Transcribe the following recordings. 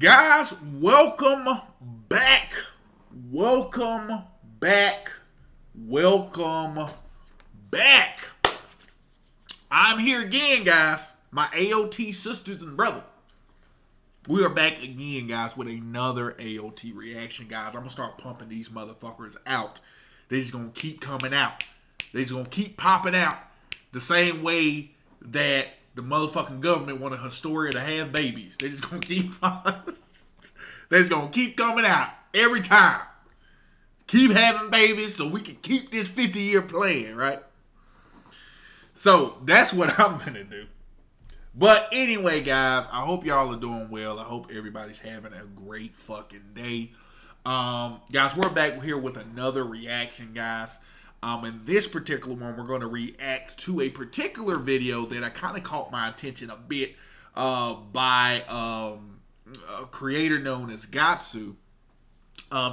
Guys, welcome back. Welcome back. Welcome back. I'm here again, guys. My AOT sisters and brothers. We are back again, guys, with another AOT reaction, guys. I'm going to start pumping these motherfuckers out. They're just going to keep coming out. They're just going to keep popping out the same way that the motherfucking government want a Historia to have babies. They're just going to keep they're just going to keep coming out every time. Keep having babies so we can keep this 50-year plan, right? So that's what I'm going to do. But anyway, guys, I hope y'all are doing well. I hope everybody's having a great fucking day. Guys, we're back here with another reaction, guys. In this particular one, we're going to react to a particular video that I kind of caught my attention a bit by a creator known as Gatsu.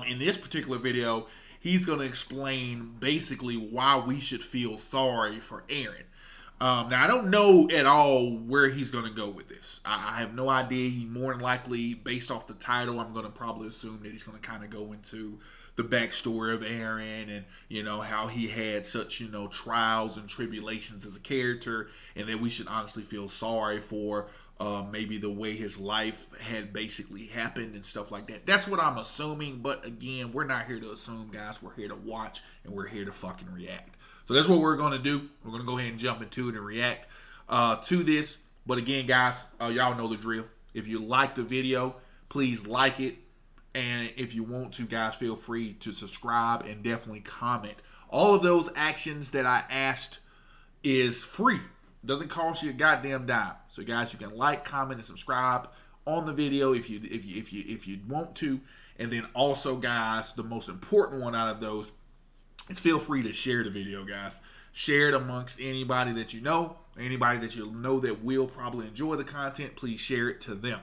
In this particular video, he's going to explain basically why we should feel sorry for Eren. Now, I don't know at all where he's going to go with this. I have no idea. He more than likely, based off the title, I'm going to probably assume that he's going to kind of go into the backstory of Eren and, you know, how he had such, you know, trials and tribulations as a character, and that we should honestly feel sorry for maybe the way his life had basically happened and stuff like that. That's what I'm assuming, but again, we're not here to assume, guys. We're here to watch, and we're here to fucking react. So that's what we're going to do. We're going to go ahead and jump into it and react to this. But again, guys, y'all know the drill. If you like the video, please like it. And if you want to, guys, feel free to subscribe and definitely comment. All of those actions that I asked is free. Doesn't cost you a goddamn dime. So, guys, you can like, comment, and subscribe on the video if you want to. And then also, guys, the most important one out of those is feel free to share the video, guys. Share it amongst anybody that you know that will probably enjoy the content. Please share it to them.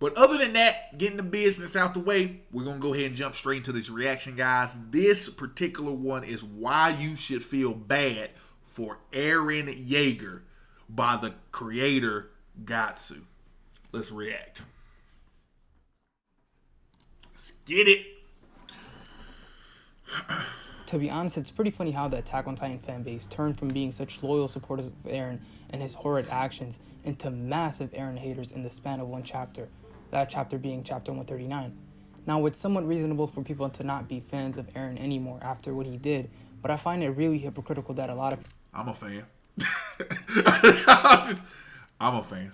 But other than that, getting the business out the way, we're going to go ahead and jump straight into this reaction, guys. This particular one is why you should feel bad for Eren Yeager by the creator Gatsu. Let's react. Let's get it. To be honest, it's pretty funny how the Attack on Titan fanbase turned from being such loyal supporters of Eren and his horrid actions into massive Eren haters in the span of one chapter. That chapter being chapter 139. Now, it's somewhat reasonable for people to not be fans of Eren anymore after what he did, but I find it really hypocritical that a lot of... I'm a fan. I'm a fan.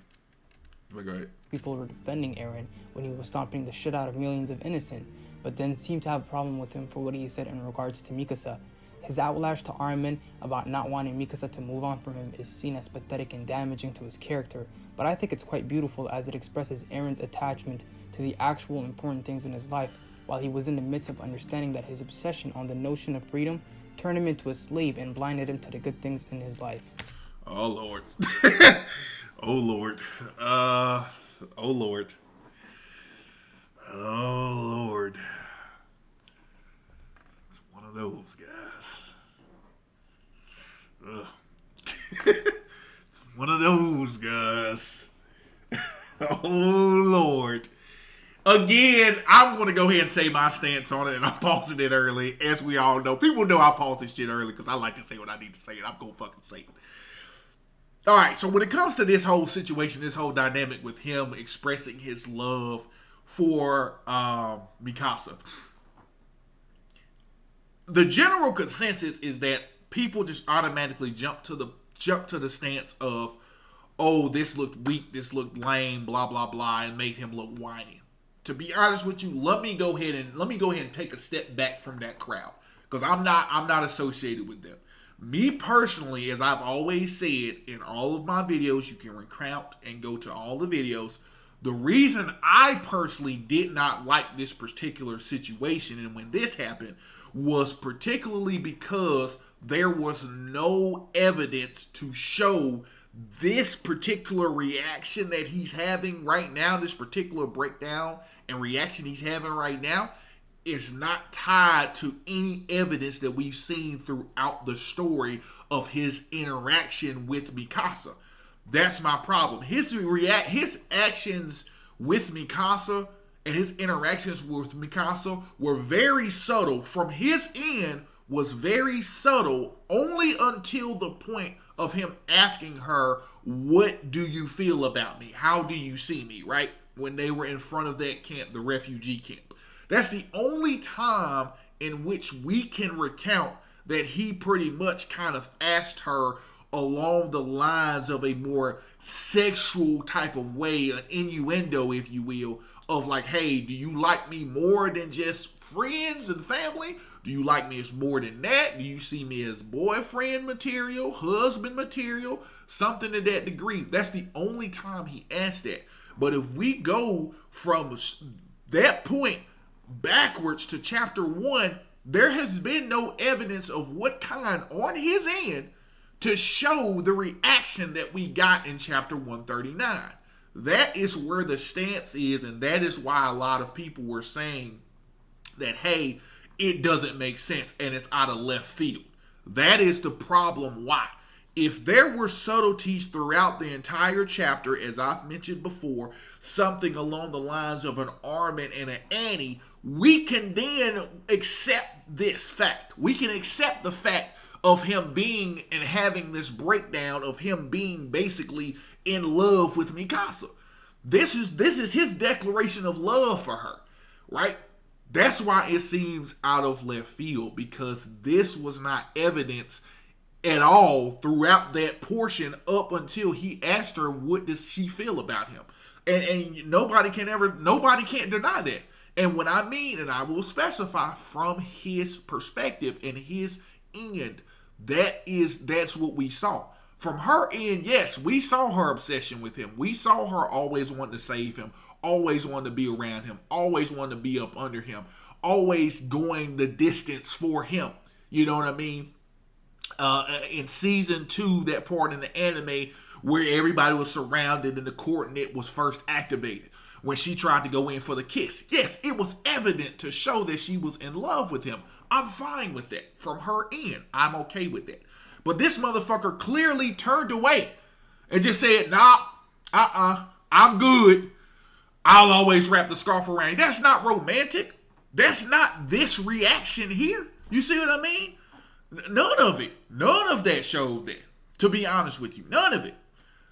But go ahead. People were defending Eren when he was stomping the shit out of millions of innocent, but then seemed to have a problem with him for what he said in regards to Mikasa. His outlash to Armin about not wanting Mikasa to move on from him is seen as pathetic and damaging to his character, but I think it's quite beautiful as it expresses Eren's attachment to the actual important things in his life while he was in the midst of understanding that his obsession on the notion of freedom turned him into a slave and blinded him to the good things in his life. Oh, Lord. Oh, Lord. Oh, Lord. Oh, Lord. It's one of those, guys. It's one of those, guys. Oh, Lord. Again, I'm going to go ahead and say my stance on it, and I'm pausing it early. As we all know, people know I pause this shit early because I like to say what I need to say, and I'm going to fucking say it. All right, so when it comes to this whole situation, this whole dynamic with him expressing his love for Mikasa, the general consensus is that people just automatically jump to the stance of, oh, this looked weak, this looked lame, blah blah blah, and made him look whiny. To be honest with you, let me go ahead and take a step back from that crowd, because I'm not associated with them. Me personally, as I've always said in all of my videos, you can recount and go to all the videos. The reason I personally did not like this particular situation and when this happened was particularly because there was no evidence to show this particular reaction that he's having right now, this particular breakdown and reaction he's having right now, is not tied to any evidence that we've seen throughout the story of his interaction with Mikasa. That's my problem. His actions with Mikasa and his interactions with Mikasa were very subtle. From his end, was very subtle only until the point of him asking her, what do you feel about me? How do you see me, right? When they were in front of that camp, the refugee camp. That's the only time in which we can recount that he pretty much kind of asked her along the lines of a more sexual type of way, an innuendo, if you will, of like, hey, do you like me more than just friends and family? Do you like me as more than that? Do you see me as boyfriend material, husband material, something to that degree? That's the only time he asked that. But if we go from that point backwards to chapter 1, there has been no evidence of what kind on his end to show the reaction that we got in chapter 139. That is where the stance is, and that is why a lot of people were saying that, hey, it doesn't make sense and it's out of left field. That is the problem. Why? If there were subtleties throughout the entire chapter, as I've mentioned before, something along the lines of an Armin and an Annie, we can then accept this fact. We can accept the fact of him being and having this breakdown of him being basically in love with Mikasa. This is his declaration of love for her, right? That's why it seems out of left field, because this was not evidence at all throughout that portion up until he asked her what does she feel about him. And nobody can't deny that. And what I mean, and I will specify from his perspective and his end, that's what we saw. From her end, yes, we saw her obsession with him. We saw her always wanting to save him, always wanting to be around him, always wanting to be up under him, always going the distance for him. You know what I mean? In season 2, that part in the anime where everybody was surrounded and the coordinate was first activated, when she tried to go in for the kiss. Yes, it was evident to show that she was in love with him. I'm fine with that. From her end, I'm okay with that. But this motherfucker clearly turned away and just said, nah, I'm good. I'll always wrap the scarf around you. That's not romantic. That's not this reaction here. You see what I mean? None of it. None of that showed that. To be honest with you. None of it.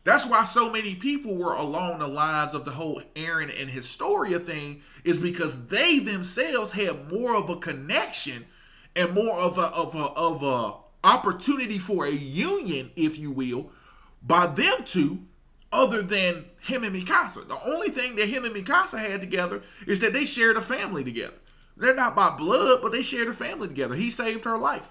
That's why so many people were along the lines of the whole Eren and Historia thing, is because they themselves had more of a connection and more of a opportunity for a union, if you will, by them two, other than him and Mikasa. The only thing that him and Mikasa had together is that they shared a family together. They're not by blood, but they shared a family together. He saved her life.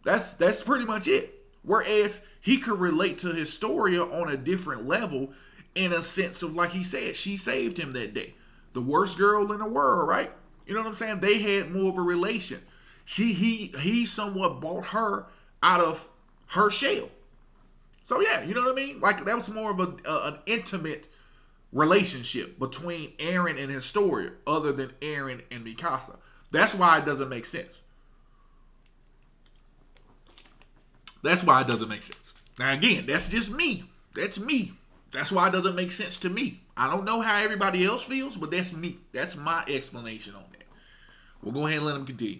That's pretty much it. Whereas he could relate to Historia on a different level, in a sense of, like he said, she saved him that day. The worst girl in the world, right? You know what I'm saying? They had more of a relation. He somewhat bought her out of her shell. So yeah, you know what I mean? Like, that was more of an intimate relationship between Eren and Historia, other than Eren and Mikasa. That's why it doesn't make sense. That's why it doesn't make sense. Now again, that's just me. That's me. That's why it doesn't make sense to me. I don't know how everybody else feels, but that's me. That's my explanation on that. We'll go ahead and let him continue.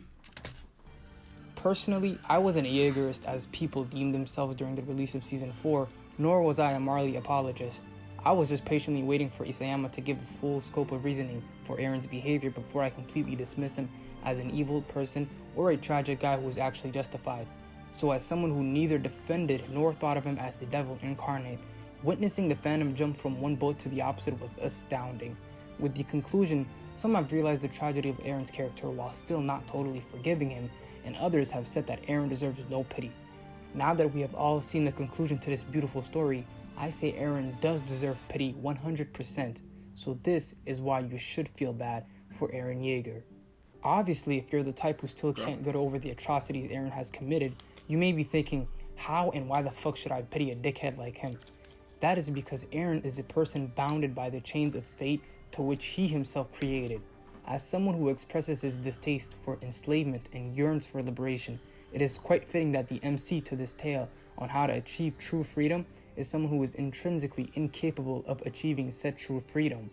Personally, I wasn't a Jaegerist as people deemed themselves during the release of Season 4, nor was I a Marley apologist. I was just patiently waiting for Isayama to give the full scope of reasoning for Eren's behavior before I completely dismissed him as an evil person or a tragic guy who was actually justified. So as someone who neither defended nor thought of him as the devil incarnate, witnessing the fandom jump from one boat to the opposite was astounding. With the conclusion, some have realized the tragedy of Eren's character while still not totally forgiving him, and others have said that Eren deserves no pity. Now that we have all seen the conclusion to this beautiful story, I say Eren does deserve pity 100%, so this is why you should feel bad for Eren Yeager. Obviously, if you're the type who still can't get over the atrocities Eren has committed, you may be thinking, how and why the fuck should I pity a dickhead like him? That is because Eren is a person bounded by the chains of fate to which he himself created. As someone who expresses his distaste for enslavement and yearns for liberation, it is quite fitting that the MC to this tale on how to achieve true freedom is someone who is intrinsically incapable of achieving said true freedom.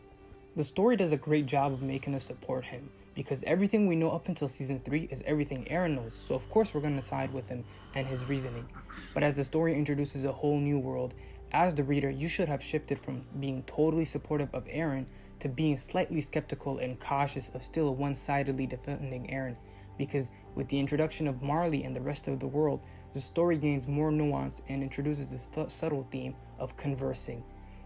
The story does a great job of making us support him, because everything we know up until season 3 is everything Eren knows, so of course we're going to side with him and his reasoning. But as the story introduces a whole new world, as the reader, you should have shifted from being totally supportive of Eren to being slightly skeptical and cautious of still one-sidedly defending Eren, because with the introduction of Marley and the rest of the world, the story gains more nuance and introduces the subtle theme of conversing.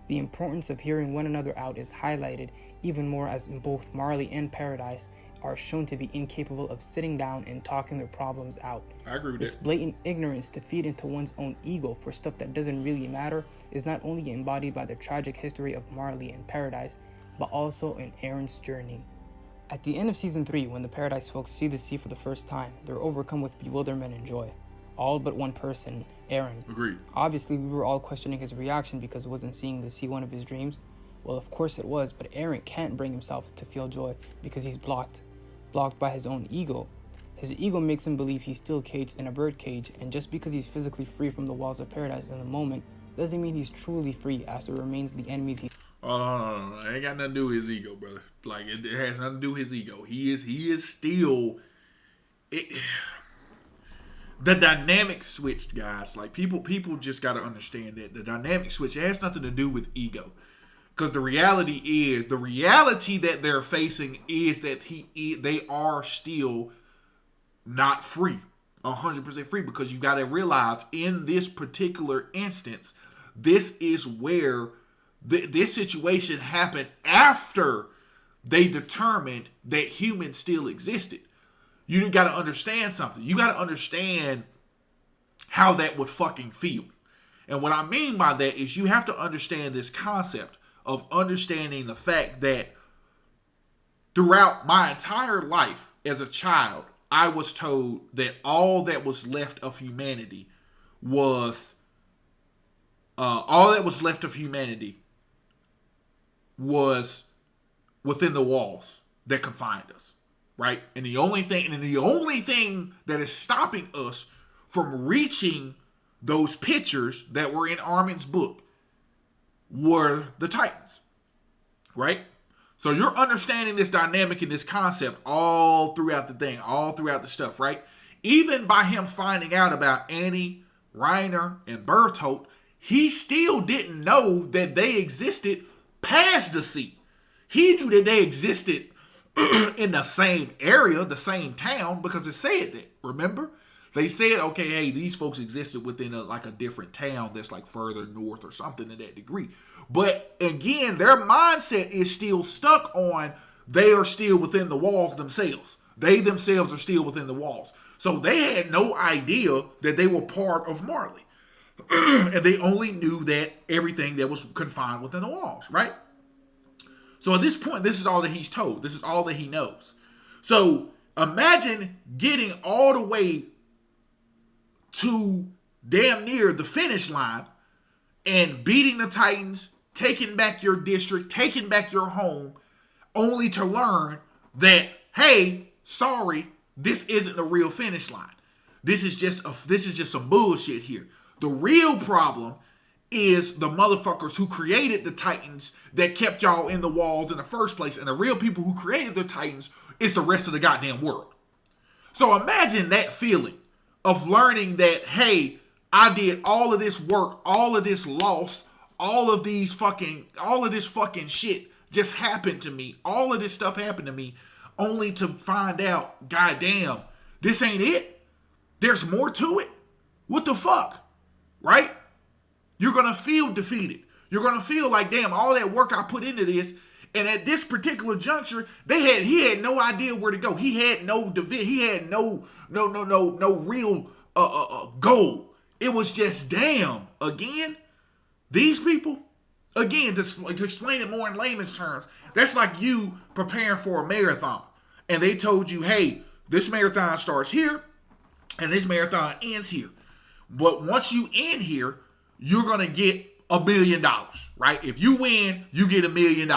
The importance of hearing one another out is highlighted even more as both Marley and Paradise are shown to be incapable of sitting down and talking their problems out. I agree with This that. blatant ignorance to feed into one's own ego for stuff that doesn't really matter is not only embodied by the tragic history of Marley and Paradise, but also in Eren's journey. At the end of season 3, when the Paradise folks see the sea for the first time, they're overcome with bewilderment and joy. All but one person, Eren. Agreed. Obviously, we were all questioning his reaction because wasn't seeing the sea one of his dreams. Well, of course it was, but Eren can't bring himself to feel joy because he's blocked by his own ego. His ego makes him believe he's still caged in a bird cage, and just because he's physically free from the walls of Paradise in the moment doesn't mean he's truly free, as there remains the enemies he... Oh, no. It ain't got nothing to do with his ego, brother. Like, it has nothing to do with his ego. He is still... The dynamic switched, guys. Like, people just got to understand that the dynamic switch, it has nothing to do with ego. Because the reality that they're facing is that they are still not free, 100% free. Because you got to realize, in this particular instance, this is where this situation happened after they determined that humans still existed. You got to understand something. You got to understand how that would fucking feel. And what I mean by that is you have to understand this concept of understanding the fact that throughout my entire life as a child, I was told that all that was left of humanity was within the walls that confined us. Right? And the only thing that is stopping us from reaching those pictures that were in Armin's book were the Titans. Right? So you're understanding this dynamic and this concept all throughout the thing, all throughout the stuff, right? Even by him finding out about Annie, Reiner, and Bertolt, he still didn't know that they existed past the sea. He knew that they existed in the same area, the same town, because it said that. Remember? They said, okay, hey, these folks existed within a different town that's like further north or something to that degree. But again, their mindset is still stuck on they are still within the walls themselves. They themselves are still within the walls. So they had no idea that they were part of Marley. And they only knew that everything that was confined within the walls, right? So at this point, this is all that he's told. This is all that he knows. So imagine getting all the way to damn near the finish line and beating the Titans, taking back your district, taking back your home, only to learn that, hey, sorry, this isn't the real finish line. This is just some bullshit here. The real problem is the motherfuckers who created the Titans that kept y'all in the walls in the first place. And the real people who created the Titans is the rest of the goddamn world. So imagine that feeling of learning that, hey, I did all of this work, all of this loss, all of this fucking shit just happened to me. All of this stuff happened to me only to find out, goddamn, this ain't it. There's more to it. What the fuck? Right? You're going to feel defeated. You're going to feel like, damn, all that work I put into this. And at this particular juncture, he had no idea where to go. He had no real goal. It was just, damn, again, these people, again, to explain it more in layman's terms, that's like you preparing for a marathon. And they told you, hey, this marathon starts here and this marathon ends here. But once you end here, you're going to get $1 million, right? If you win, you get $1 million.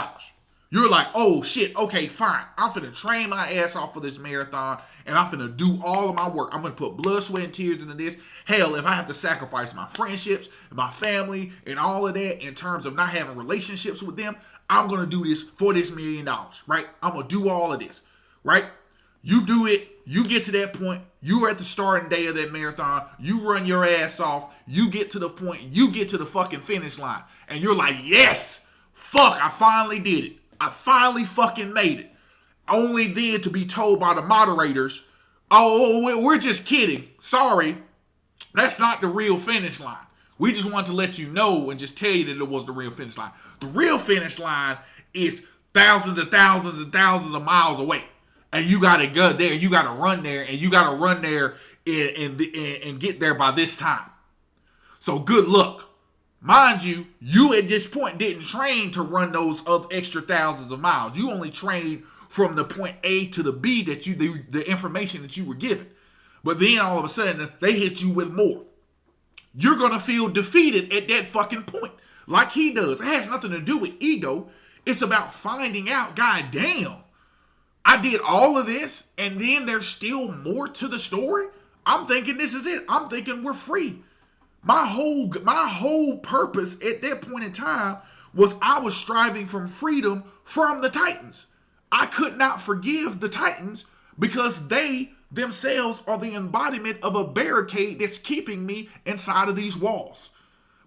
You're like, oh shit, okay, fine. I'm finna train my ass off for this marathon and I'm finna do all of my work. I'm gonna put blood, sweat, and tears into this. Hell, if I have to sacrifice my friendships, my family, and all of that in terms of not having relationships with them, I'm going to do this for this $1 million, right? I'm going to do all of this, right? You do it. You get to that point. You are at the starting day of that marathon. You run your ass off. You get to the point. You get to the fucking finish line. And you're like, yes, fuck, I finally did it. I finally fucking made it. Only then to be told by the moderators, oh, we're just kidding. Sorry, that's not the real finish line. We just want to let you know and just tell you that it was the real finish line. The real finish line is thousands and thousands and thousands of miles away. And you got to go there. You got to run there. And you got to run there and get there by this time. So good luck. Mind you, you at this point didn't train to run those extra thousands of miles. You only trained from the point A to the B that the information that you were given. But then all of a sudden, they hit you with more. You're going to feel defeated at that fucking point. Like he does. It has nothing to do with ego. It's about finding out, God damn, I did all of this, and then there's still more to the story. I'm thinking this is it. I'm thinking we're free. My whole purpose at that point in time was I was striving from freedom from the Titans. I could not forgive the Titans because they themselves are the embodiment of a barricade that's keeping me inside of these walls.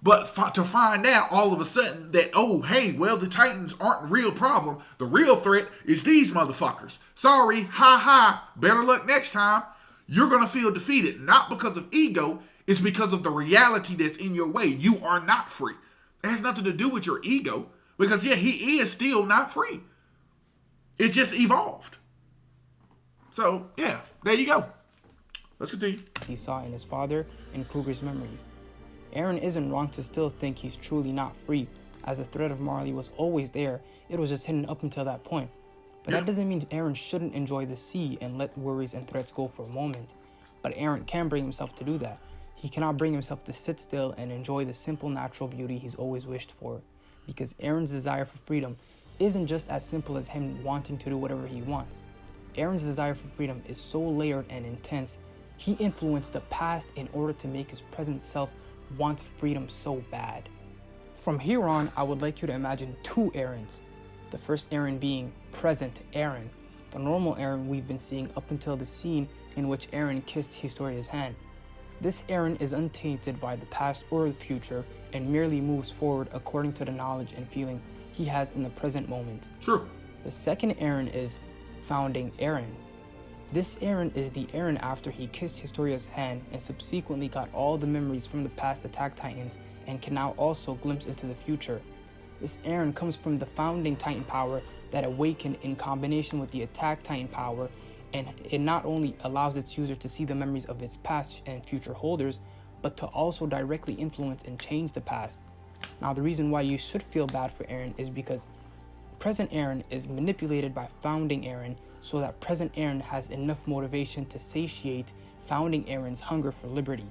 But to find out all of a sudden that, oh, hey, well, the Titans aren't a real problem. The real threat is these motherfuckers. Sorry, ha. Better luck next time. You're going to feel defeated, not because of ego. It's because of the reality that's in your way. You are not free. It has nothing to do with your ego because, yeah, he is still not free. It just evolved. So, yeah, there you go. Let's continue. He saw in his father and Kruger's memories. Eren isn't wrong to still think he's truly not free, as the threat of Marley was always there. It was just hidden up until that point. But that doesn't mean Eren shouldn't enjoy the sea and let worries and threats go for a moment. But Eren can bring himself to do that. He cannot bring himself to sit still and enjoy the simple natural beauty he's always wished for. Because Eren's desire for freedom isn't just as simple as him wanting to do whatever he wants. Eren's desire for freedom is so layered and intense, he influenced the past in order to make his present self want freedom so bad. From here on, I would like you to imagine two Erens. The first Eren being present Eren, the normal Eren we've been seeing up until the scene in which Eren kissed Historia's hand. This Eren is untainted by the past or the future and merely moves forward according to the knowledge and feeling he has in the present moment. True. The second Eren is founding Eren. This Eren is the Eren after he kissed Historia's hand and subsequently got all the memories from the past Attack Titans and can now also glimpse into the future. This Eren comes from the founding Titan power that awakened in combination with the Attack Titan power, and it not only allows its user to see the memories of its past and future holders, but to also directly influence and change the past. Now the reason why you should feel bad for Eren is because present Eren is manipulated by founding Eren so that present Eren has enough motivation to satiate founding Eren's hunger for liberty.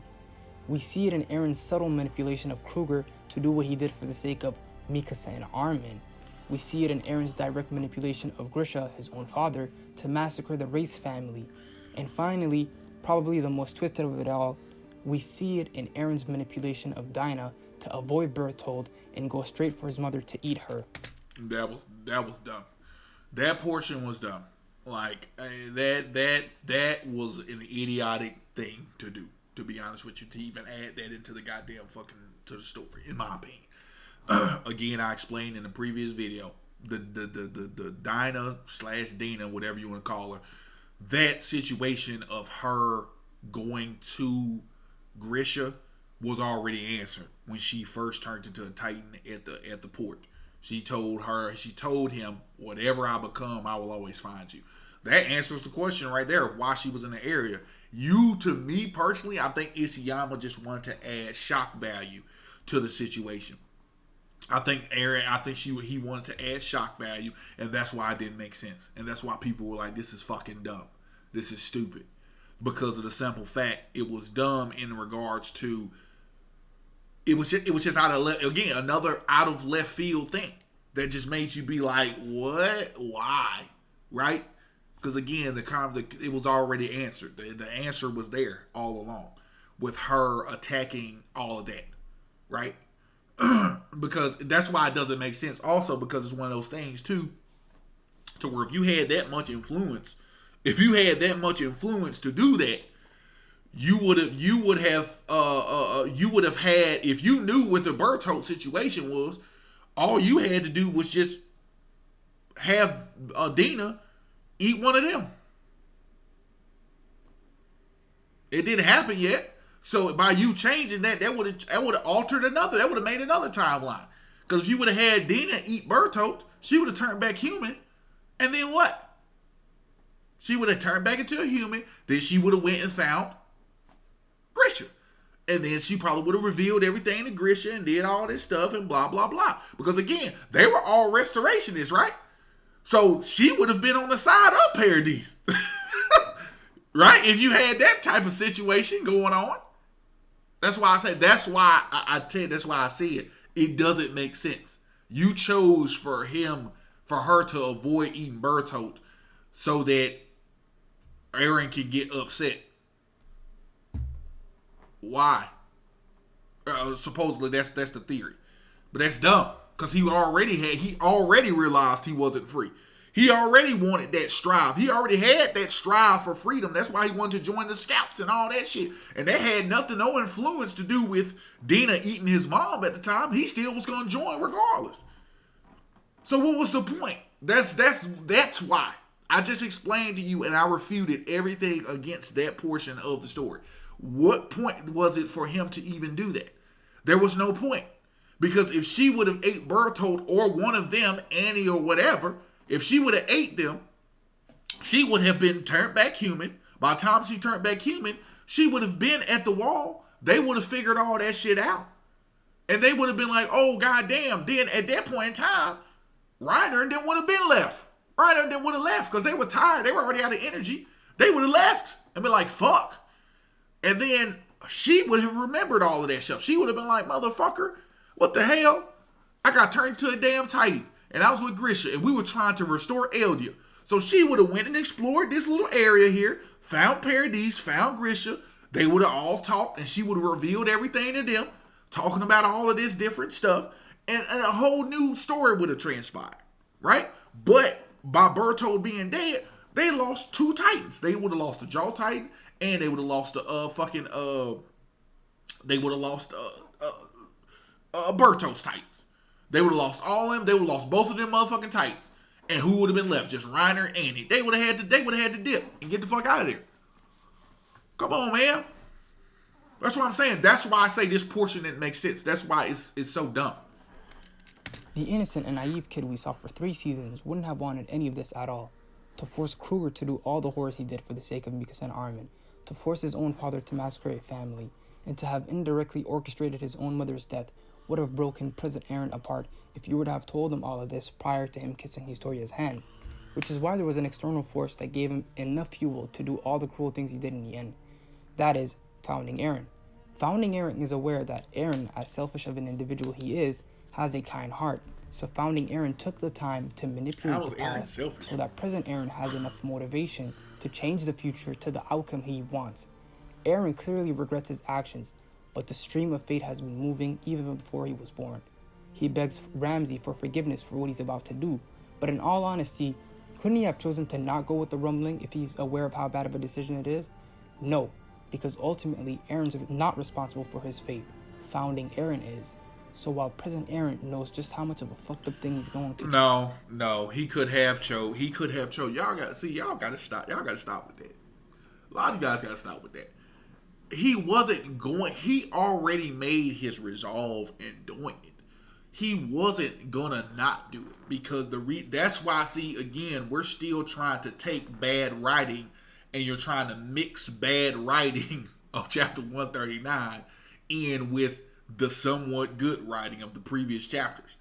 We see it in Eren's subtle manipulation of Kruger to do what he did for the sake of Mikasa and Armin. We see it in Eren's direct manipulation of Grisha, his own father, to massacre the Race family. And finally, probably the most twisted of it all, we see it in Eren's manipulation of Dinah to avoid Berthold and go straight for his mother to eat her. That was dumb. That portion was dumb. Like that was an idiotic thing to do. To be honest with you, to even add that into the goddamn fucking to the story, in my opinion. Again, I explained in the previous video the Dinah / Dina, whatever you want to call her, that situation of her going to Grisha was already answered when she first turned into a Titan at the port. She told him, whatever I become, I will always find you. That answers the question right there of why she was in the area. To me personally, I think Isayama just wanted to add shock value to the situation. I think he wanted to add shock value, and that's why it didn't make sense. And that's why people were like, this is fucking dumb. This is stupid. Because of the simple fact, it was dumb in regards to, it was just another out of left field thing that just made you be like, what? Why? Right? Because again, it was already answered. The answer was there all along with her attacking all of that. Right? Because that's why it doesn't make sense. Also, because it's one of those things too, to where if you had that much influence, to do that, you would have had, if you knew what the Bertolt situation was, all you had to do was just have Dina eat one of them. It didn't happen yet. So by you changing that would have altered another. That would have made another timeline. Because if you would have had Dina eat Bertolt, she would have turned back human. And then what? She would have turned back into a human. Then she would have went and found Grisha. And then she probably would have revealed everything to Grisha and did all this stuff and blah, blah, blah. Because again, they were all restorationists, right? So she would have been on the side of Paradise. Right? If you had that type of situation going on. That's why I say, that's why I see it. It doesn't make sense. You chose for her to avoid eating Bertolt so that Eren could get upset. Why? Supposedly that's the theory, but that's dumb because he already realized he wasn't free. He already wanted that strive. He already had that strive for freedom. That's why he wanted to join the scouts and all that shit. And that had no influence to do with Dina eating his mom at the time. He still was going to join regardless. So what was the point? That's why. I just explained to you and I refuted everything against that portion of the story. What point was it for him to even do that? There was no point. Because if she would have ate Bertolt or one of them, Annie or whatever, if she would have ate them, she would have been turned back human. By the time she turned back human, she would have been at the wall. They would have figured all that shit out. And they would have been like, oh, goddamn. Then at that point in time, Reiner didn't would have been left. Reiner didn't would have left because they were tired. They were already out of energy. They would have left and been like, fuck. And then she would have remembered all of that stuff. She would have been like, motherfucker, what the hell? I got turned into a damn Titan. And I was with Grisha, and we were trying to restore Eldia. So she would have went and explored this little area here, found Paradise, found Grisha. They would have all talked, and she would have revealed everything to them, talking about all of this different stuff, and a whole new story would have transpired, right? But by Bertolt being dead, they lost two Titans. They would have lost the Jaw Titan, and they would have lost the Bertolt's Titans. They would have lost all of them. They would have lost both of them motherfucking Titans. And who would have been left? Just Reiner and Annie. They would have had to dip and get the fuck out of there. Come on, man. That's what I'm saying. That's why I say this portion didn't make sense. That's why it's so dumb. The innocent and naive kid we saw for 3 seasons wouldn't have wanted any of this at all. To force Kruger to do all the horrors he did for the sake of Mikasa and Armin, to force his own father to massacre a family, and to have indirectly orchestrated his own mother's death would have broken President Eren apart if you would have told him all of this prior to him kissing Historia's hand, which is why there was an external force that gave him enough fuel to do all the cruel things he did in the end. That is, founding Eren. Founding Eren is aware that Eren, as selfish of an individual he is, has a kind heart, so founding Eren took the time to manipulate the past so that President Eren has enough motivation to change the future to the outcome he wants. Eren clearly regrets his actions, but the stream of fate has been moving even before he was born. He begs Ramsay for forgiveness for what he's about to do, but in all honesty, couldn't he have chosen to not go with the rumbling if he's aware of how bad of a decision it is? No, because ultimately Eren's not responsible for his fate. Founding Eren is. So while President Eren knows just how much of a fucked up thing he's going to No, he could have chose. Y'all gotta stop with that. A lot of you guys gotta stop with that. He already made his resolve in doing it. He wasn't gonna not do it because that's why, see, again, we're still trying to take bad writing and you're trying to mix bad writing of chapter 139 in with the somewhat good writing of the previous chapters.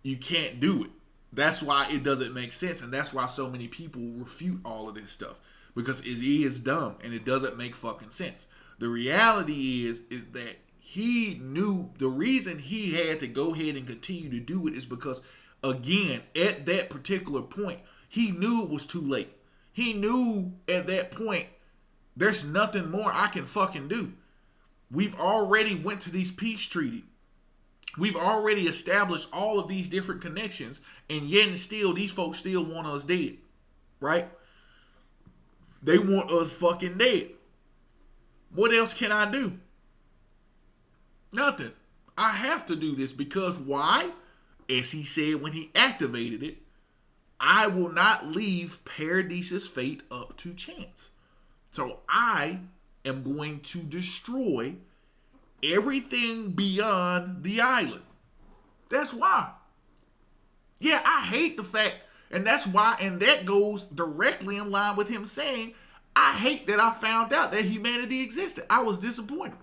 You can't do it. That's why it doesn't make sense, and that's why so many people refute all of this stuff, because it is dumb and it doesn't make fucking sense. The reality is that he knew the reason he had to go ahead and continue to do it is because, again, at that particular point, he knew it was too late. He knew at that point, there's nothing more I can fucking do. We've already went to these peace treaty. We've already established all of these different connections, and yet and still, these folks still want us dead, right? They want us fucking dead. What else can I do? Nothing. I have to do this because why? As he said when he activated it, I will not leave Paradise's fate up to chance. So I am going to destroy everything beyond the island. That's why. Yeah, I hate the fact, and that's why, and that goes directly in line with him saying, I hate that I found out that humanity existed. I was disappointed.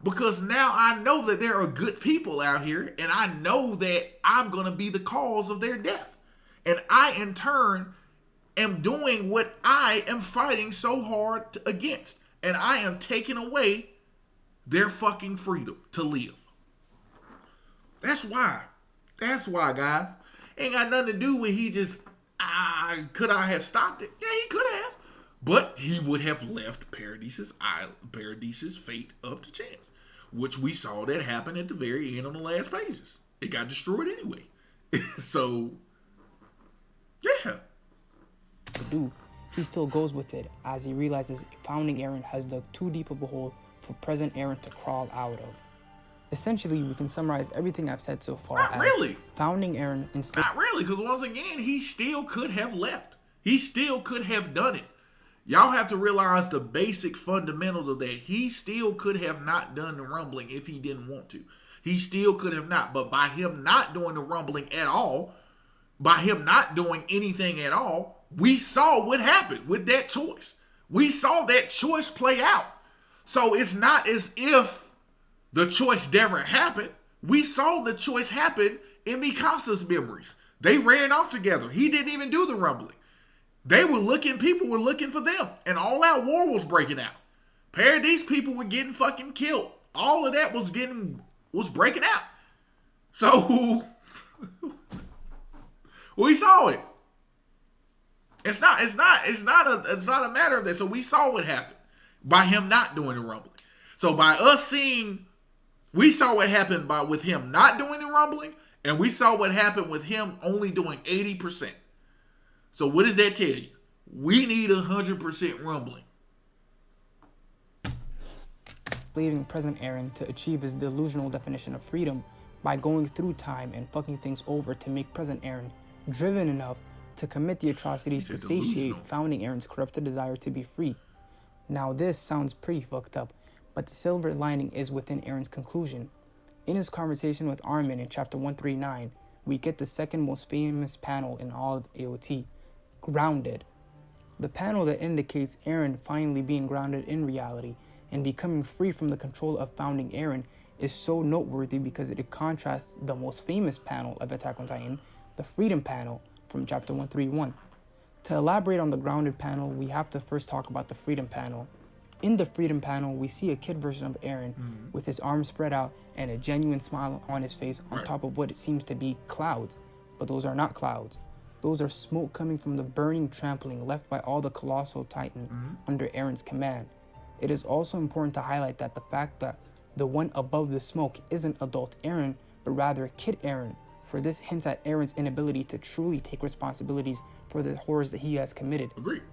Because now I know that there are good people out here, and I know that I'm going to be the cause of their death. And I, in turn, am doing what I am fighting so hard against. And I am taking away their fucking freedom to live. That's why. That's why, guys. Ain't got nothing to do with he just, could I have stopped it? Yeah, he could have. But he would have left Paradise's fate up to chance. Which we saw that happen at the very end on the last pages. It got destroyed anyway. So, yeah. Dude, he still goes with it as he realizes founding Eren has dug too deep of a hole for present Eren to crawl out of. Essentially, we can summarize everything I've said so far Not as really. founding Eren instead. Not really, because once again, he still could have left. He still could have done it. Y'all have to realize the basic fundamentals of that. He still could have not done the rumbling if he didn't want to. He still could have not. But by him not doing the rumbling at all, by him not doing anything at all, we saw what happened with that choice. We saw that choice play out. So it's not as if the choice never happened. We saw the choice happen in Mikasa's memories. They ran off together. He didn't even do the rumbling. They were looking, people were looking for them. And all out war was breaking out. Paradise people were getting fucking killed. All of that was breaking out. So, we saw it. It's not a matter of that. So we saw what happened by him not doing the rumbling. So by us seeing, we saw what happened with him not doing the rumbling, and we saw what happened with him only doing 80%. So what does that tell you? We need 100% rumbling. Leaving present Eren to achieve his delusional definition of freedom by going through time and fucking things over to make present Eren driven enough to commit the atrocities to satiate founding Eren's corrupted desire to be free. Now this sounds pretty fucked up, but the silver lining is within Eren's conclusion. In his conversation with Armin in chapter 139, we get the second most famous panel in all of AOT, Grounded. The panel that indicates Eren finally being grounded in reality and becoming free from the control of founding Eren is so noteworthy because it contrasts the most famous panel of Attack on Titan, the Freedom panel from chapter 131. To elaborate on the Grounded panel, we have to first talk about the Freedom panel. In the Freedom panel, we see a kid version of Eren with his arms spread out and a genuine smile on his face on top of what it seems to be clouds. But those are not clouds. Those are smoke coming from the burning trampling left by all the colossal titan under Eren's command. It is also important to highlight that the fact that the one above the smoke isn't adult Eren, but rather kid Eren, for this hints at Eren's inability to truly take responsibilities for the horrors that he has committed. Agreed.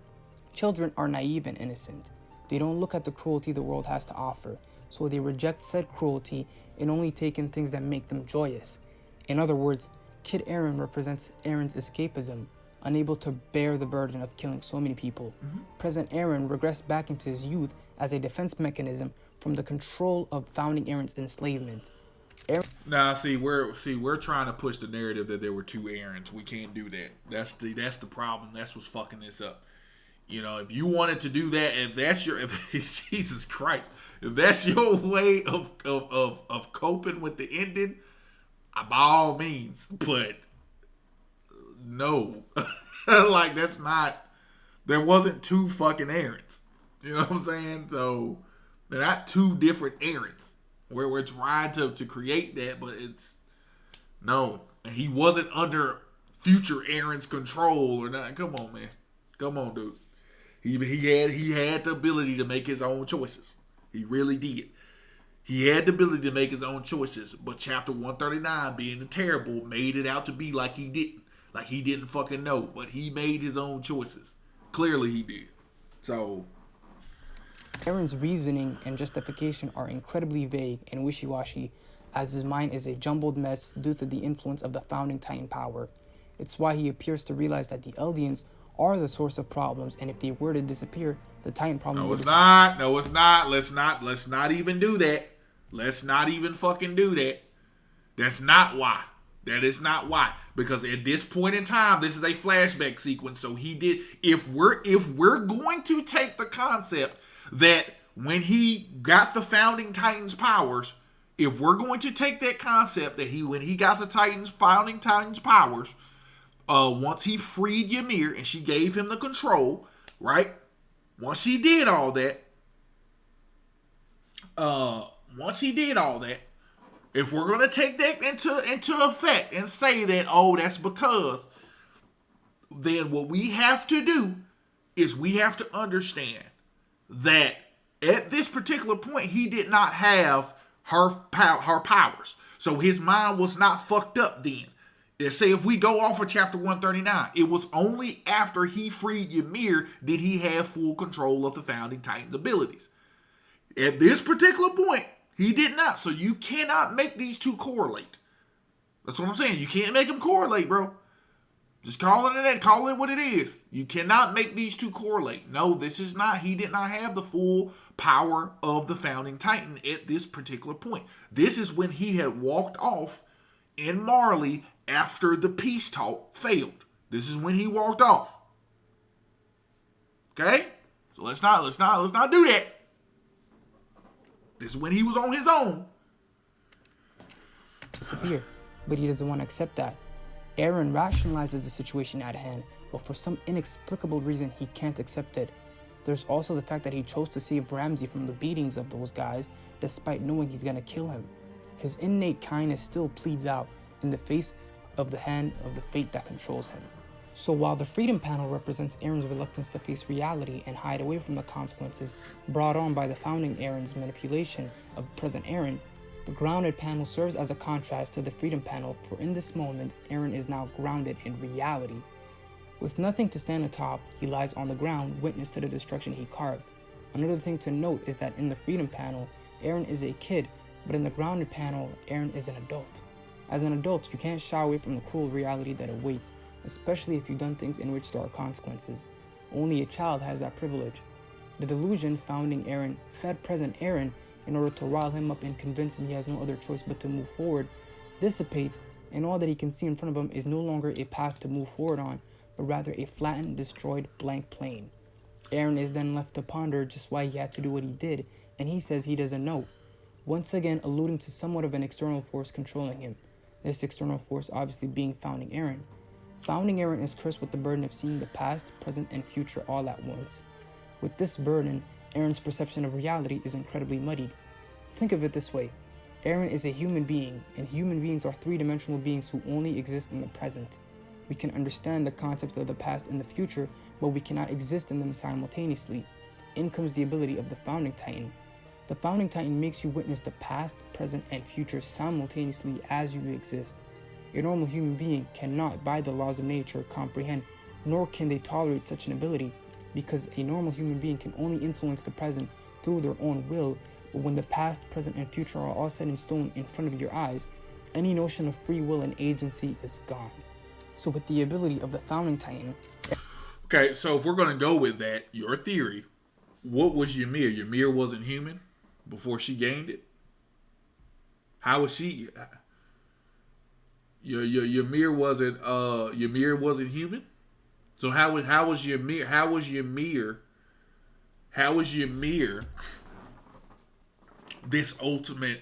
Children are naive and innocent. They don't look at the cruelty the world has to offer, so they reject said cruelty and only take in things that make them joyous. In other words, Kid Eren represents Eren's escapism, unable to bear the burden of killing so many people. Present Eren regressed back into his youth as a defense mechanism from the control of founding Eren's enslavement. We're trying to push the narrative that there were two Erens. We can't do that. That's the problem. That's what's fucking this up. You know, if you wanted to do that, if Jesus Christ, if that's your way of coping with the ending, by all means, but no. Like, that's not, there wasn't two fucking Erens. You know what I'm saying? So, they're not two different Erens. Where we're trying to create that, but it's, no. And he wasn't under future Eren's control or not. Come on, man. Come on, dude. He had the ability to make his own choices. He really did. He had the ability to make his own choices, but chapter 139, being the terrible, made it out to be like he didn't. Like he didn't fucking know, but he made his own choices. Clearly he did. So Eren's reasoning and justification are incredibly vague and wishy-washy, as his mind is a jumbled mess due to the influence of the founding Titan power. It's why he appears to realize that the Eldians are the source of problems, and if they were to disappear, the Titan problem would not. No, it's not. Let's not even do that. Let's not even fucking do that. That's not why. That is not why. Because at this point in time, this is a flashback sequence. So he did. If we're going to take the concept that when he got the founding Titans powers, if we're going to take that concept that when he got the founding Titans powers, once he freed Ymir and she gave him the control, right? Once he did all that, if we're gonna take that into effect and say that, oh, that's because, then what we have to do is we have to understand that at this particular point he did not have her powers, so his mind was not fucked up then. Let's say if we go off of chapter 139, it was only after he freed Ymir did he have full control of the founding Titan's abilities. At this particular point, he did not. So you cannot make these two correlate. That's what I'm saying. You can't make them correlate, bro. Just call it what it is. You cannot make these two correlate. No, this is not. He did not have the full power of the founding Titan at this particular point. This is when he had walked off in Marley after the peace talk failed. This is when he walked off. Okay? So let's not do that. This is when he was on his own. Disappear, but he doesn't want to accept that. Eren rationalizes the situation at hand, but for some inexplicable reason he can't accept it. There's also the fact that he chose to save Ramsey from the beatings of those guys, despite knowing he's gonna kill him. His innate kindness still pleads out in the face of the hand of the fate that controls him. So while the Freedom Panel represents Eren's reluctance to face reality and hide away from the consequences brought on by the founding Eren's manipulation of present Eren, the Grounded Panel serves as a contrast to the Freedom Panel, for in this moment, Eren is now grounded in reality. With nothing to stand atop, he lies on the ground, witness to the destruction he carved. Another thing to note is that in the Freedom Panel, Eren is a kid, but in the Grounded Panel, Eren is an adult. As an adult, you can't shy away from the cruel reality that awaits, especially if you've done things in which there are consequences. Only a child has that privilege. The delusion founding Eren fed present Eren in order to rile him up and convince him he has no other choice but to move forward, dissipates, and all that he can see in front of him is no longer a path to move forward on, but rather a flattened, destroyed, blank plane. Eren is then left to ponder just why he had to do what he did, and he says he doesn't know, once again alluding to somewhat of an external force controlling him, this external force obviously being founding Eren. Founding Eren is cursed with the burden of seeing the past, present, and future all at once. With this burden, Eren's perception of reality is incredibly muddied. Think of it this way. Eren is a human being, and human beings are three-dimensional beings who only exist in the present. We can understand the concept of the past and the future, but we cannot exist in them simultaneously. In comes the ability of the Founding Titan. The Founding Titan makes you witness the past, present, and future simultaneously as you exist. A normal human being cannot, by the laws of nature, comprehend, nor can they tolerate such an ability, because a normal human being can only influence the present through their own will, but when the past, present, and future are all set in stone in front of your eyes, any notion of free will and agency is gone. So with the ability of the Founding Titan... Okay, so if we're going to go with that, your theory, what was Ymir? Ymir wasn't human before she gained it? How was she... Ymir wasn't human? So how was Ymir this ultimate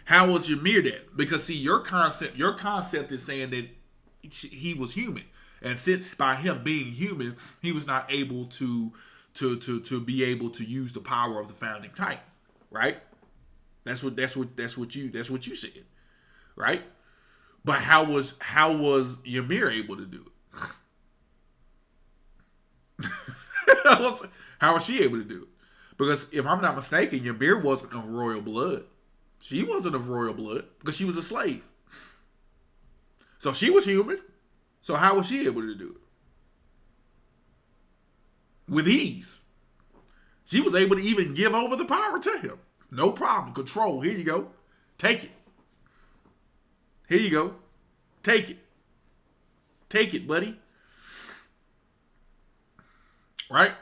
how was Ymir that? Because see, your concept is saying that he was human, and since by him being human, he was not able to be able to use the power of the Founding Titan, right? That's what you said, right? But how was Ymir able to do it? How was she able to do it? Because if I'm not mistaken, Ymir wasn't of royal blood. She wasn't of royal blood because she was a slave. So she was human. So how was she able to do it? With ease. She was able to even give over the power to him. No problem. Control. Here you go. Take it. Here you go. Take it. Take it, buddy. Right?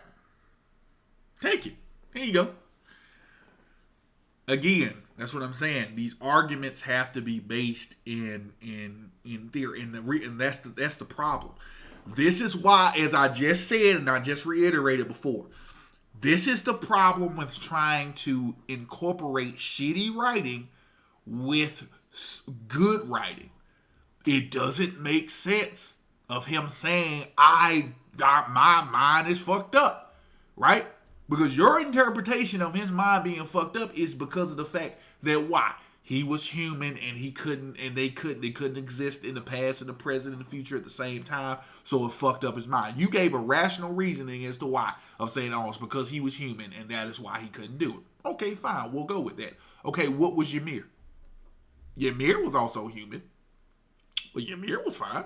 Take it. Here you go. Again, that's what I'm saying. These arguments have to be based in theory, and that's the problem. This is why, as I just said and I just reiterated before, this is the problem with trying to incorporate shitty writing with good writing. It doesn't make sense of him saying, my mind is fucked up, right? Because your interpretation of his mind being fucked up is because of the fact that why? He was human and they couldn't exist in the past and the present and the future at the same time, so it fucked up his mind. You gave a rational reasoning as to why, of saying, oh, it's because he was human and that is why he couldn't do it. Okay, fine, we'll go with that. Okay, what was Ymir? Ymir was also human, but Ymir was fine.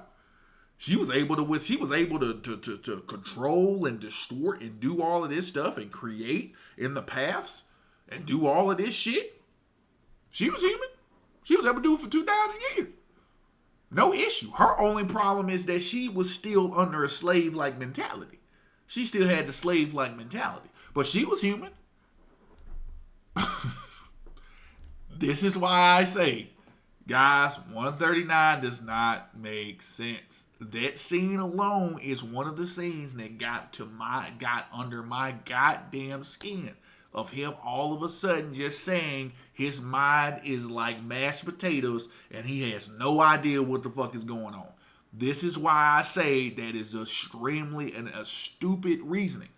She was able to control and distort and do all of this stuff and create in the paths and do all of this shit. She was human. She was able to do it for 2,000 years. No issue. Her only problem is that she was still under a slave-like mentality. She still had the slave-like mentality. But she was human. This is why I say, guys, 139 does not make sense. That scene alone is one of the scenes that got under my goddamn skin. Of him all of a sudden just saying his mind is like mashed potatoes and he has no idea what the fuck is going on. This is why I say that is extremely a stupid reasoning.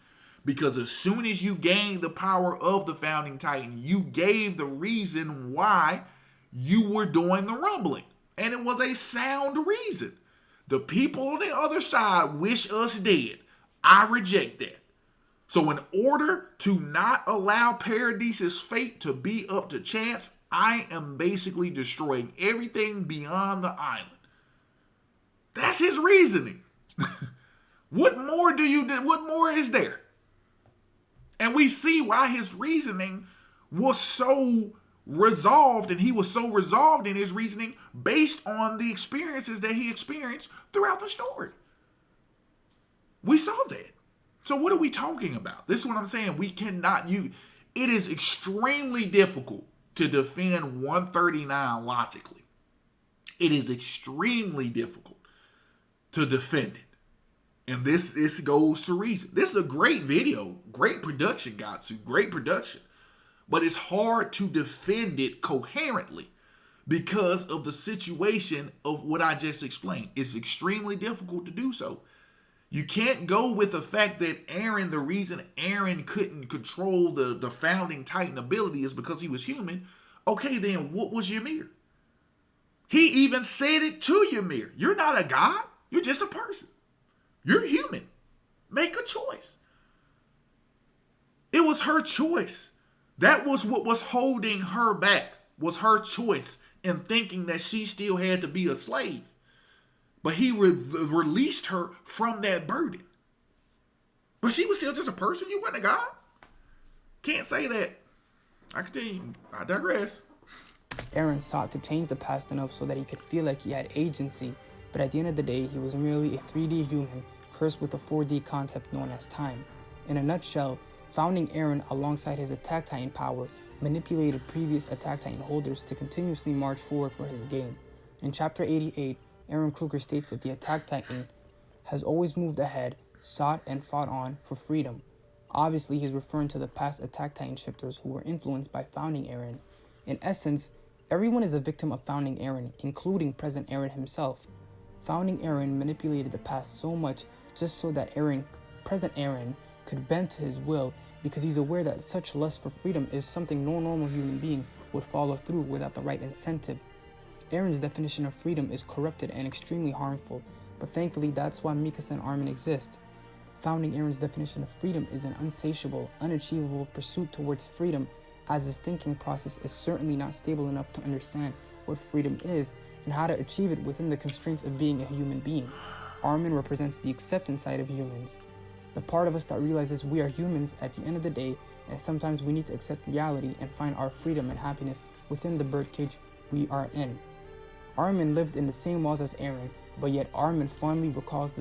Because as soon as you gain the power of the founding titan, you gave the reason why you were doing the rumbling. And it was a sound reason. The people on the other side wish us dead. I reject that. So in order to not allow Paradise's fate to be up to chance, I am basically destroying everything beyond the island. That's his reasoning. What more is there? And we see why his reasoning was so resolved, and he was so resolved in his reasoning based on the experiences that he experienced throughout the story. We saw that. So what are we talking about? This is what I'm saying. It is extremely difficult to defend 139 logically. It is extremely difficult to defend it. And this goes to reason. This is a great video. Great production, Gatsu. Great production. But it's hard to defend it coherently because of the situation of what I just explained. It's extremely difficult to do so. You can't go with the fact that Eren, the reason Eren couldn't control the founding titan ability is because he was human. Okay, then what was Ymir? He even said it to Ymir. You're not a god. You're just a person. You're human. Make a choice. It was her choice. That was what was holding her back, was her choice in thinking that she still had to be a slave. But he released her from that burden. But she was still just a person. You weren't a god. Can't say that. I continue. I digress. Eren sought to change the past enough so that he could feel like he had agency, but at the end of the day, he was merely a 3D human cursed with a 4D concept known as time. In a nutshell, founding Eren alongside his Attack Titan power manipulated previous Attack Titan holders to continuously march forward for his gain. In Chapter 88, Eren Kruger states that the Attack Titan has always moved ahead, sought and fought on for freedom. Obviously, he's referring to the past Attack Titan shifters who were influenced by founding Eren. In essence, everyone is a victim of founding Eren, including present Eren himself. Founding Eren manipulated the past so much just so that present Eren could bend to his will because he's aware that such lust for freedom is something no normal human being would follow through without the right incentive. Eren's definition of freedom is corrupted and extremely harmful, but thankfully that's why Mikasa and Armin exist. Founding Eren's definition of freedom is an insatiable, unachievable pursuit towards freedom, as his thinking process is certainly not stable enough to understand what freedom is and how to achieve it within the constraints of being a human being. Armin represents the acceptance side of humans, the part of us that realizes we are humans at the end of the day, and sometimes we need to accept reality and find our freedom and happiness within the birdcage we are in. Armin lived in the same walls as Eren, but yet Armin fondly recalls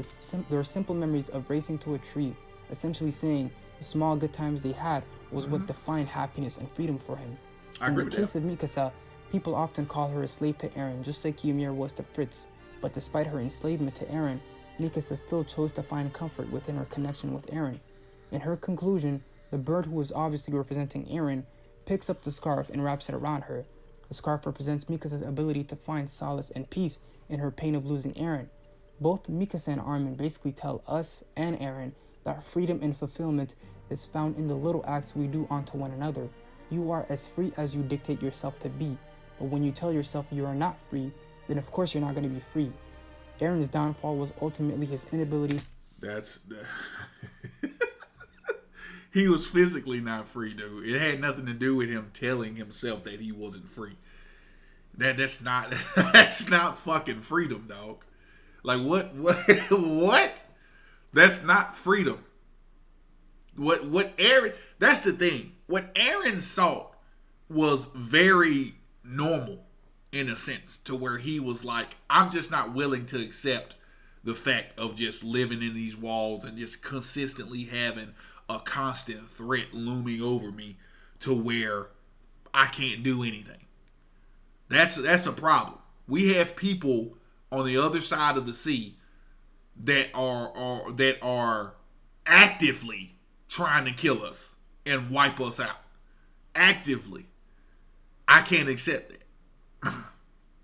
their simple memories of racing to a tree, essentially saying the small good times they had was what defined happiness and freedom for him. In the case of Mikasa, people often call her a slave to Eren, just like Ymir was to Fritz, but despite her enslavement to Eren, Mikasa still chose to find comfort within her connection with Eren. In her conclusion, the bird, who is obviously representing Eren, picks up the scarf and wraps it around her. The scarf represents Mikasa's ability to find solace and peace in her pain of losing Eren. Both Mikasa and Armin basically tell us and Eren that freedom and fulfillment is found in the little acts we do unto one another. You are as free as you dictate yourself to be, but when you tell yourself you are not free, then of course you're not going to be free. Eren's downfall was ultimately his inability. He was physically not free, dude. It had nothing to do with him telling himself that he wasn't free. That's not fucking freedom, dog. Like what? That's not freedom. What Eren, that's the thing. What Eren saw was very normal in a sense, to where he was like, I'm just not willing to accept the fact of just living in these walls and just consistently having a constant threat looming over me to where I can't do anything. That's a problem. We have people on the other side of the sea that are actively trying to kill us and wipe us out. Actively. I can't accept that.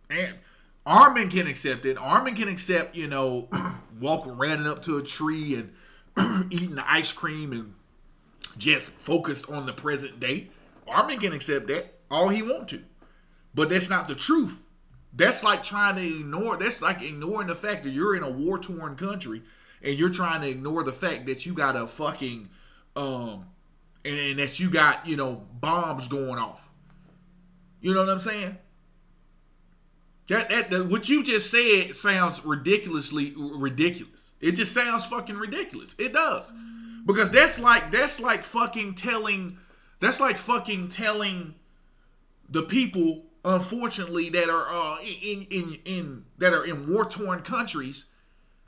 And Armin can accept it. Armin can accept, walking running up to a tree and eating the ice cream and just focused on the present day. Armin can accept that all he wants to. But that's not the truth. That's like trying to ignore, that's like ignoring the fact that you're in a war-torn country and you're trying to ignore the fact that you got a fucking, and that you got, bombs going off. You know what I'm saying? That what you just said sounds ridiculously ridiculous. It just sounds fucking ridiculous. It does. Because that's like fucking telling the people, unfortunately, that are in war-torn countries,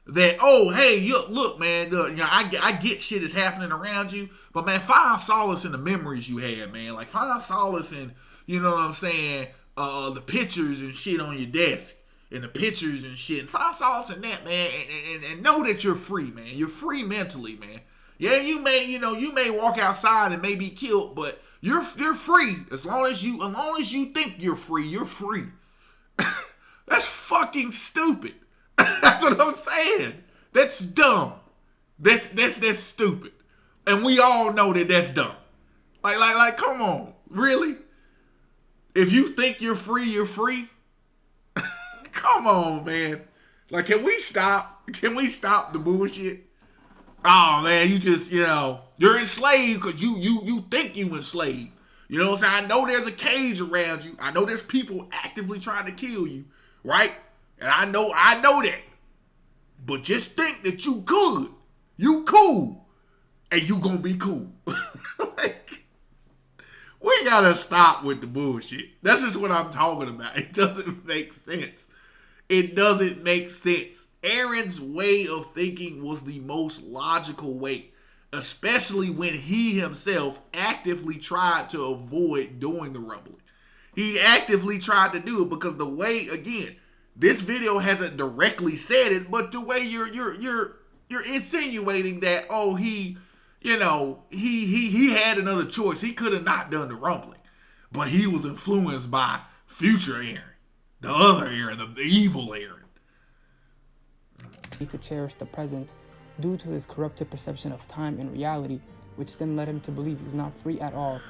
that, oh, hey, look, man, I get shit is happening around you, but man, find solace in the memories you had, man. Like, find solace in, you know what I'm saying, the pictures and shit on your desk, and the pictures and shit. And find solace in that, man, and know that you're free, man. You're free mentally, man. Yeah, you may walk outside and may be killed, but you're free as long as you think you're free. You're free. That's fucking stupid. That's what I'm saying. That's dumb. That's stupid, and we all know that that's dumb. Like, come on, really? If you think you're free, you're free. Come on, man. Like, can we stop? Can we stop the bullshit? Oh man, you just, you're enslaved because you think you enslaved. You know what I'm saying? I know there's a cage around you. I know there's people actively trying to kill you, right? And I know that. But just think that you good. You cool. And you gonna be cool. Like, we gotta stop with the bullshit. That's just what I'm talking about. It doesn't make sense. It doesn't make sense. Eren's way of thinking was the most logical way, especially when he himself actively tried to avoid doing the rumbling. He actively tried to do it because the way, again, this video hasn't directly said it, but the way you're insinuating that, oh, he had another choice. He could have not done the rumbling, but he was influenced by future Eren, the other Eren, the evil Eren. To cherish the present due to his corrupted perception of time and reality, which then led him to believe he's not free at all,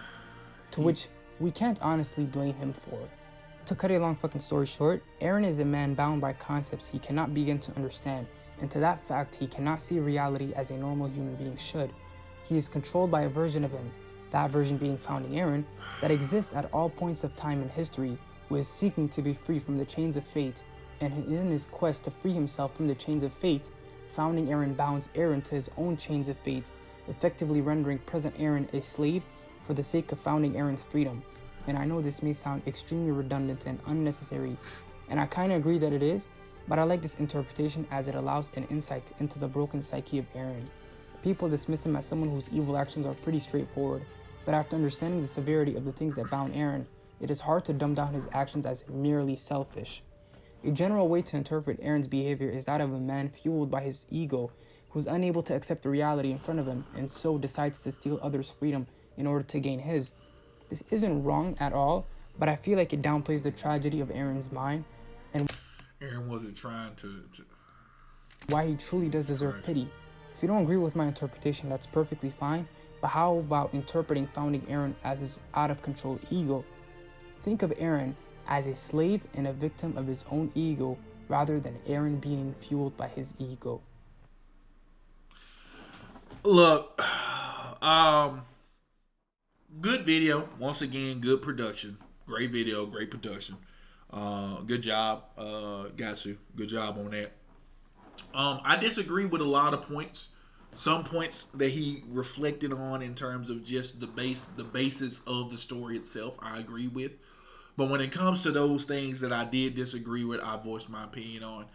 to which we can't honestly blame him for. To cut a long fucking story short, Eren is a man bound by concepts he cannot begin to understand and to that fact, he cannot see reality as a normal human being should. He is controlled by a version of him, that version being Founding Eren, that exists at all points of time in history, who is seeking to be free from the chains of fate, and in his quest to free himself from the chains of fate, Founding Eren bounds Eren to his own chains of fate, effectively rendering present Eren a slave for the sake of Founding Eren's freedom. And I know this may sound extremely redundant and unnecessary, and I kind of agree that it is, but I like this interpretation as it allows an insight into the broken psyche of Eren. People dismiss him as someone whose evil actions are pretty straightforward, but after understanding the severity of the things that bound Eren, it is hard to dumb down his actions as merely selfish. A general way to interpret Eren's behavior is that of a man fueled by his ego, who's unable to accept the reality in front of him, and so decides to steal others' freedom in order to gain his. This isn't wrong at all, but I feel like it downplays the tragedy of Eren's mind, and Eren wasn't trying to why he truly does deserve pity. If you don't agree with my interpretation, that's perfectly fine, but how about interpreting Founding Eren as his out-of-control ego? Think of Eren as a slave and a victim of his own ego, rather than Eren being fueled by his ego. Look, good video. Once again, good production. Great video, great production. Good job, Gatsu. Good job on that. I disagree with a lot of points. Some points that he reflected on in terms of just the basis of the story itself, I agree with. But when it comes to those things that I did disagree with, I voiced my opinion on.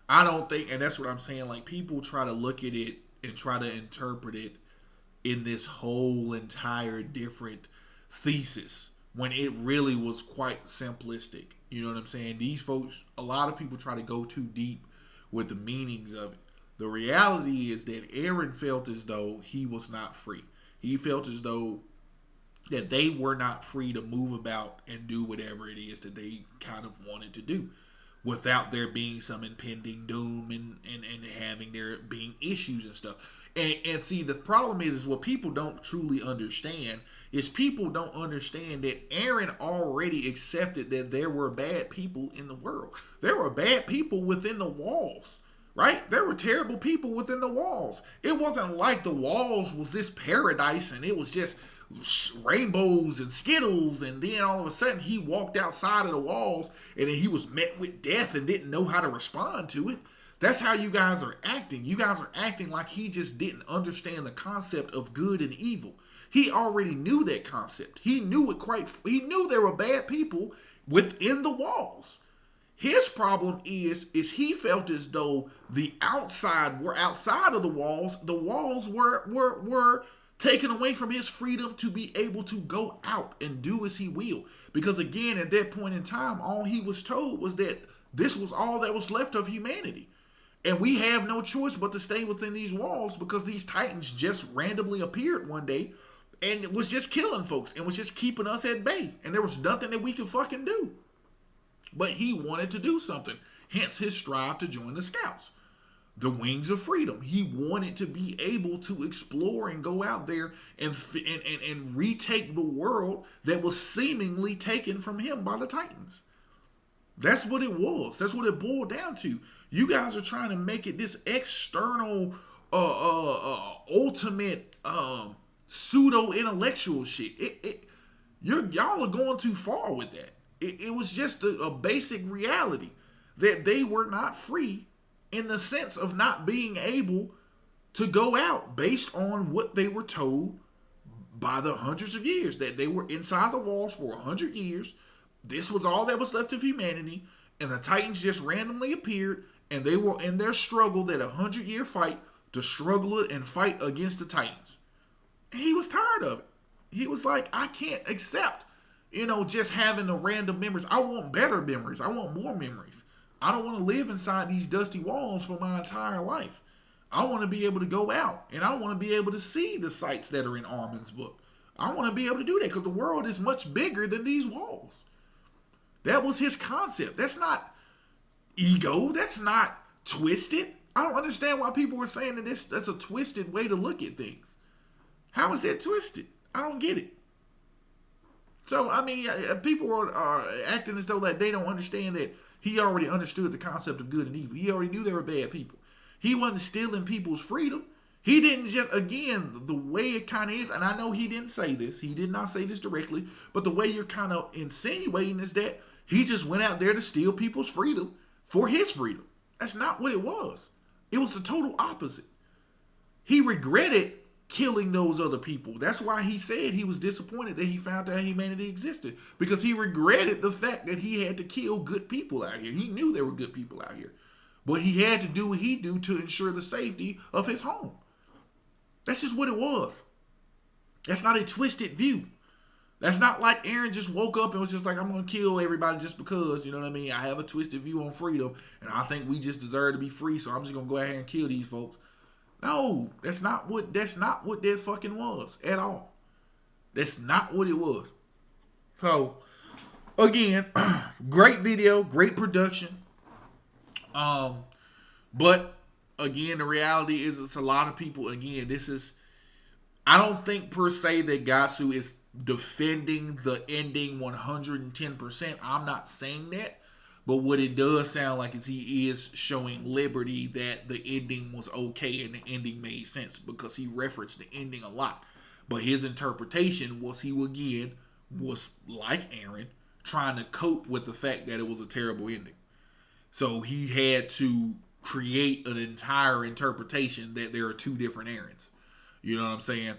I don't think, and that's what I'm saying, like people try to look at it and try to interpret it in this whole entire different thesis when it really was quite simplistic. You know what I'm saying? These folks, a lot of people try to go too deep with the meanings of it. The reality is that Eren felt as though he was not free. He felt as though that they were not free to move about and do whatever it is that they kind of wanted to do without there being some impending doom and having there being issues and stuff. And see, the problem is what people don't truly understand is people don't understand that Eren already accepted that there were bad people in the world. There were bad people within the walls, right? There were terrible people within the walls. It wasn't like the walls was this paradise and it was just rainbows and skittles, and then all of a sudden he walked outside of the walls and then he was met with death and didn't know how to respond to it. That's how you guys are acting. You guys are acting like he just didn't understand the concept of good and evil. He already knew that concept. He knew there were bad people within the walls. His problem is he felt as though the outside were outside of the walls were taken away from his freedom to be able to go out and do as he will. Because again, at that point in time, all he was told was that this was all that was left of humanity. And we have no choice but to stay within these walls because these titans just randomly appeared one day and it was just killing folks and was just keeping us at bay. And there was nothing that we could fucking do. But he wanted to do something. Hence his strive to join the Scouts. The Wings of Freedom. He wanted to be able to explore and go out there and retake the world that was seemingly taken from him by the Titans. That's what it was. That's what it boiled down to. You guys are trying to make it this external, ultimate, pseudo-intellectual shit. Y'all are going too far with that. It was just a basic reality that they were not free in the sense of not being able to go out based on what they were told by the hundreds of years, that they were inside the walls for 100 years. This was all that was left of humanity, and the Titans just randomly appeared, and they were in their struggle, that 100-year fight to struggle and fight against the Titans. And he was tired of it. He was like, I can't accept, just having the random memories. I want better memories. I want more memories. I don't want to live inside these dusty walls for my entire life. I want to be able to go out, and I want to be able to see the sights that are in Armin's book. I want to be able to do that because the world is much bigger than these walls. That was his concept. That's not ego. That's not twisted. I don't understand why people were saying that that's a twisted way to look at things. How is that twisted? I don't get it. So, people are acting as though that they don't understand that he already understood the concept of good and evil. He already knew there were bad people. He wasn't stealing people's freedom. He didn't just, again, the way it kind of is, and I know he didn't say this. He did not say this directly, but the way you're kind of insinuating is that he just went out there to steal people's freedom for his freedom. That's not what it was. It was the total opposite. He regretted killing those other people. That's why he said he was disappointed that he found out humanity existed, because he regretted the fact that he had to kill good people out here. He knew there were good people out here, but he had to do what he do to ensure the safety of his home. That's just what it was. That's not a twisted view. That's not like Eren just woke up and was just like, I'm going to kill everybody just because, you know what I mean? I have a twisted view on freedom, and I think we just deserve to be free, so I'm just going to go ahead and kill these folks. No, that's not what that fucking was at all. That's not what it was. So, again, great video, great production. But again, the reality is it's a lot of people. Again, I don't think per se that Gatsu is defending the ending 110%. I'm not saying that. But what it does sound like is he is showing Liberty that the ending was okay and the ending made sense, because he referenced the ending a lot. But his interpretation was he, again, was like Eren, trying to cope with the fact that it was a terrible ending. So he had to create an entire interpretation that there are two different Erens. You know what I'm saying?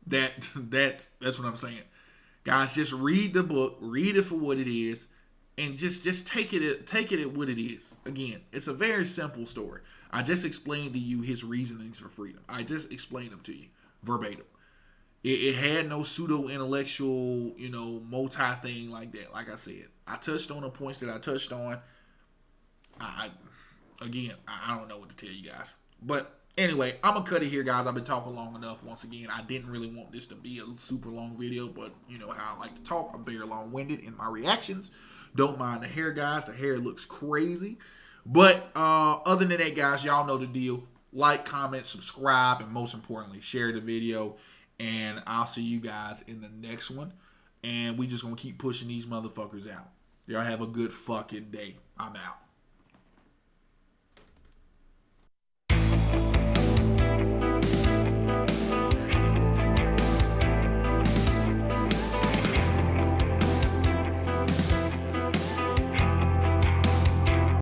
That's what I'm saying. Guys, just read the book, read it for what it is, and just take it at what it is. Again, it's a very simple story. I just explained to you his reasonings for freedom. I just explained them to you verbatim. It had no pseudo-intellectual, multi thing like that. Like I said, I touched on the points that I touched on. I don't know what to tell you guys. But anyway, I'm going to cut it here, guys. I've been talking long enough. Once again, I didn't really want this to be a super long video, but you know how I like to talk. I'm very long-winded in my reactions. Don't mind the hair, guys. The hair looks crazy. But other than that, guys, y'all know the deal. Like, comment, subscribe, and most importantly, share the video. And I'll see you guys in the next one. And we just going to keep pushing these motherfuckers out. Y'all have a good fucking day. I'm out.